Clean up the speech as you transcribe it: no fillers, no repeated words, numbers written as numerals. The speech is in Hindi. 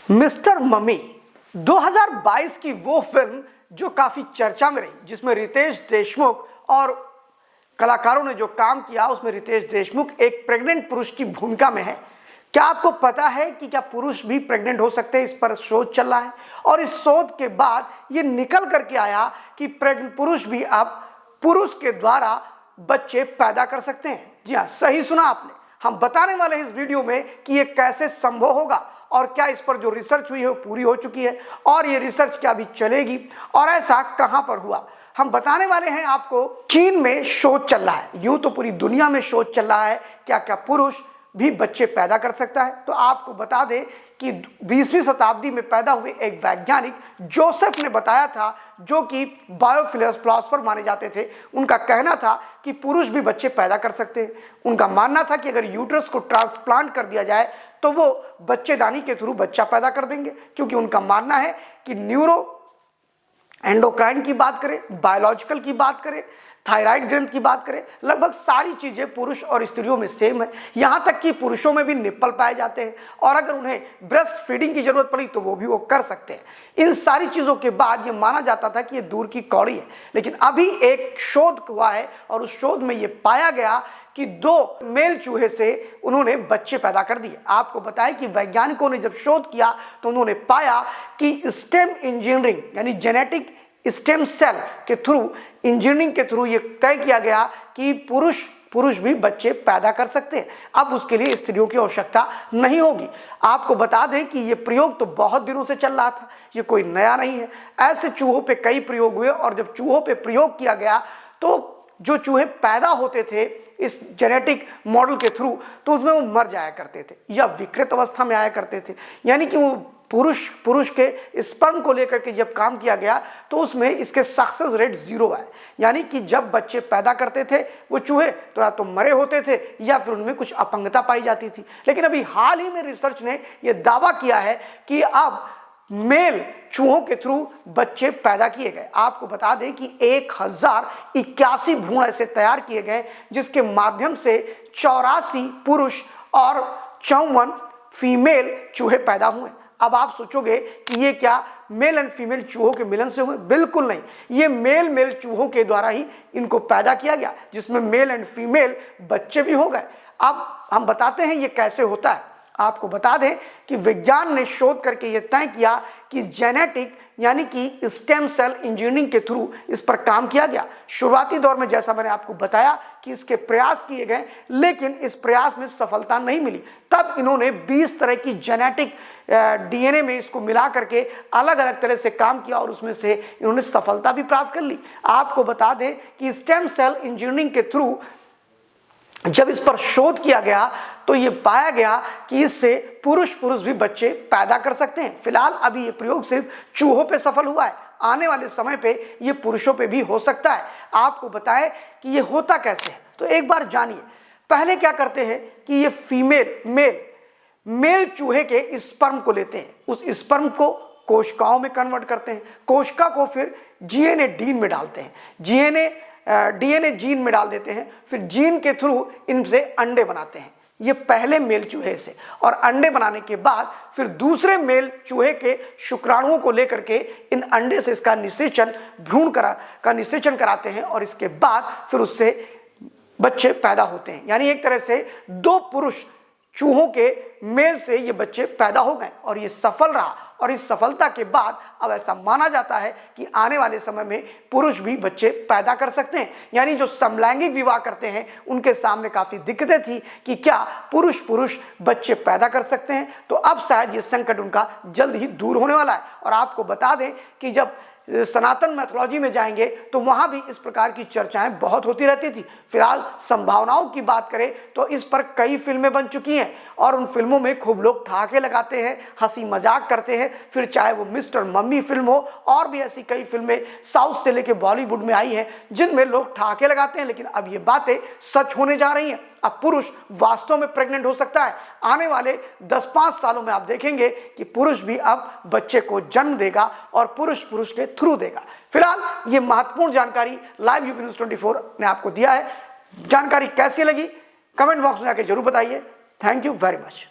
मिस्टर मम्मी 2022 की वो फिल्म जो काफी चर्चा में रही, जिसमें रितेश देशमुख और कलाकारों ने जो काम किया उसमें रितेश देशमुख एक प्रेग्नेंट पुरुष की भूमिका में है। क्या आपको पता है कि क्या पुरुष भी प्रेग्नेंट हो सकते हैं? इस पर शोध चल रहा है और इस शोध के बाद ये निकल करके आया कि पुरुष भी अब पुरुष के द्वारा बच्चे पैदा कर सकते हैं। जी हाँ, सही सुना आपने। हम बताने वाले हैं इस वीडियो में कि ये कैसे संभव होगा और क्या इस पर जो रिसर्च हुई है वो पूरी हो चुकी है और ये रिसर्च क्या अभी चलेगी और ऐसा कहां पर हुआ। हम बताने वाले हैं आपको। चीन में शोध चल रहा है, यूं तो पूरी दुनिया में शोध चल रहा है क्या क्या पुरुष भी बच्चे पैदा कर सकता है। तो आपको बता दें कि 20वीं शताब्दी में पैदा हुए एक वैज्ञानिक जोसेफ ने बताया था, जो कि बायोफिलोसोफर माने जाते थे। उनका कहना था कि पुरुष भी बच्चे पैदा कर सकते हैं। उनका मानना था कि अगर यूट्रस को ट्रांसप्लांट कर दिया जाए तो वो बच्चेदानी के थ्रू बच्चा पैदा कर देंगे, क्योंकि उनका मानना है कि न्यूरो एंडोक्राइन की बात करें, बायोलॉजिकल की बात करें, थायराइड ग्रंथ की बात करें, लगभग सारी चीजें पुरुष और स्त्रियों में सेम है। यहां तक कि पुरुषों में भी निप्पल पाए जाते हैं और अगर उन्हें ब्रेस्ट फीडिंग की जरूरत पड़ी तो वो कर सकते हैं। इन सारी चीजों के बाद ये माना जाता था कि ये दूर की कौड़ी है, लेकिन अभी एक शोध हुआ है और उस शोध में ये पाया गया कि 2 मेल चूहे से उन्होंने बच्चे पैदा कर दिए। आपको बताएं कि वैज्ञानिकों ने जब शोध किया तो उन्होंने पाया कि स्टेम इंजीनियरिंग यानी जेनेटिक स्टेम सेल के थ्रू, इंजीनियरिंग के थ्रू ये तय किया गया कि पुरुष भी बच्चे पैदा कर सकते हैं। अब उसके लिए स्त्रियों की आवश्यकता नहीं होगी। आपको बता दें कि ये प्रयोग तो बहुत दिनों से चल रहा था, ये कोई नया नहीं है। ऐसे चूहों पे कई प्रयोग हुए और जब चूहों पे प्रयोग किया गया तो जो चूहे पैदा होते थे इस जेनेटिक मॉडल के थ्रू, तो उसमें वो मर जाया करते थे या विकृत अवस्था में आया करते थे। यानी कि वो पुरुष के स्पर्म को लेकर के जब काम किया गया तो उसमें इसके सक्सेस रेट 0 आए। यानी कि जब बच्चे पैदा करते थे वो चूहे तो या तो मरे होते थे या फिर उनमें कुछ अपंगता पाई जाती थी। लेकिन अभी हाल ही में रिसर्च ने यह दावा किया है कि अब मेल चूहों के थ्रू बच्चे पैदा किए गए। आपको बता दें कि 1081 भ्रूण ऐसे तैयार किए गए जिसके माध्यम से 84 पुरुष और 54 फीमेल चूहे पैदा हुए। अब आप सोचोगे कि ये क्या मेल एंड फीमेल चूहों के मिलन से हुए? बिल्कुल नहीं, ये मेल चूहों के द्वारा ही इनको पैदा किया गया, जिसमें मेल एंड फीमेल बच्चे भी हो गए। अब हम बताते हैं ये कैसे होता है। आपको बता दें कि विज्ञान ने शोध करके ये तय किया कि जेनेटिक यानी कि स्टेम सेल इंजीनियरिंग के थ्रू इस पर काम किया गया। शुरुआती दौर में जैसा मैंने आपको बताया कि इसके प्रयास किए गए, लेकिन इस प्रयास में सफलता नहीं मिली। तब इन्होंने 20 तरह की जेनेटिक डीएनए में इसको मिला करके अलग अलग तरह से काम किया और उसमें से इन्होंने सफलता भी प्राप्त कर ली। आपको बता दें कि स्टेम सेल इंजीनियरिंग के थ्रू जब इस पर शोध किया गया तो ये पाया गया कि इससे पुरुष भी बच्चे पैदा कर सकते हैं। फिलहाल अभी ये प्रयोग सिर्फ चूहों पे सफल हुआ है, आने वाले समय पे ये पुरुषों पे भी हो सकता है। आपको बताएं कि ये होता कैसे है, तो एक बार जानिए। पहले क्या करते हैं कि ये मेल चूहे के स्पर्म को लेते हैं, उस स्पर्म को कोशिकाओं में कन्वर्ट करते हैं, कोशिका को फिर डीएनए में डालते हैं, डीएनए जीन में डाल देते हैं, फिर जीन के थ्रू इनसे अंडे बनाते हैं। ये पहले मेल चूहे से, और अंडे बनाने के बाद फिर दूसरे मेल चूहे के शुक्राणुओं को लेकर के इन अंडे से इसका निषेचन भ्रूण का निषेचन कराते हैं और इसके बाद फिर उससे बच्चे पैदा होते हैं। यानी एक तरह से 2 पुरुष चूहों के मेल से ये बच्चे पैदा हो गए और ये सफल रहा। और इस सफलता के बाद अब ऐसा माना जाता है कि आने वाले समय में पुरुष भी बच्चे पैदा कर सकते हैं। यानी जो समलैंगिक विवाह करते हैं उनके सामने काफी दिक्कतें थी कि क्या पुरुष बच्चे पैदा कर सकते हैं, तो अब शायद ये संकट उनका जल्द ही दूर होने वाला है। और आपको बता दें कि जब सनातन मैथोलॉजी में जाएंगे तो वहां भी इस प्रकार की चर्चाएं बहुत होती रहती थी। फिलहाल संभावनाओं की बात करें तो इस पर कई फिल्में बन चुकी हैं और उन फिल्मों में खूब लोग ठहाके लगाते हैं, हंसी मजाक करते हैं। फिर चाहे वो मिस्टर मम्मी फिल्म हो और भी ऐसी कई फिल्में साउथ से लेके बॉलीवुड में आई हैं जिनमें लोग ठहाके लगाते हैं। लेकिन अब ये बातें सच होने जा रही हैं। अब पुरुष वास्तव में प्रेग्नेंट हो सकता है। आने वाले 10-5 सालों में आप देखेंगे कि पुरुष भी अब बच्चे को जन्म देगा और पुरुष के थ्रू देगा। फिलहाल ये महत्वपूर्ण जानकारी लाइव यूपी न्यूज़ 24 ने आपको दिया है। जानकारी कैसी लगी कमेंट बॉक्स में आके जरूर बताइए। Thank you very much.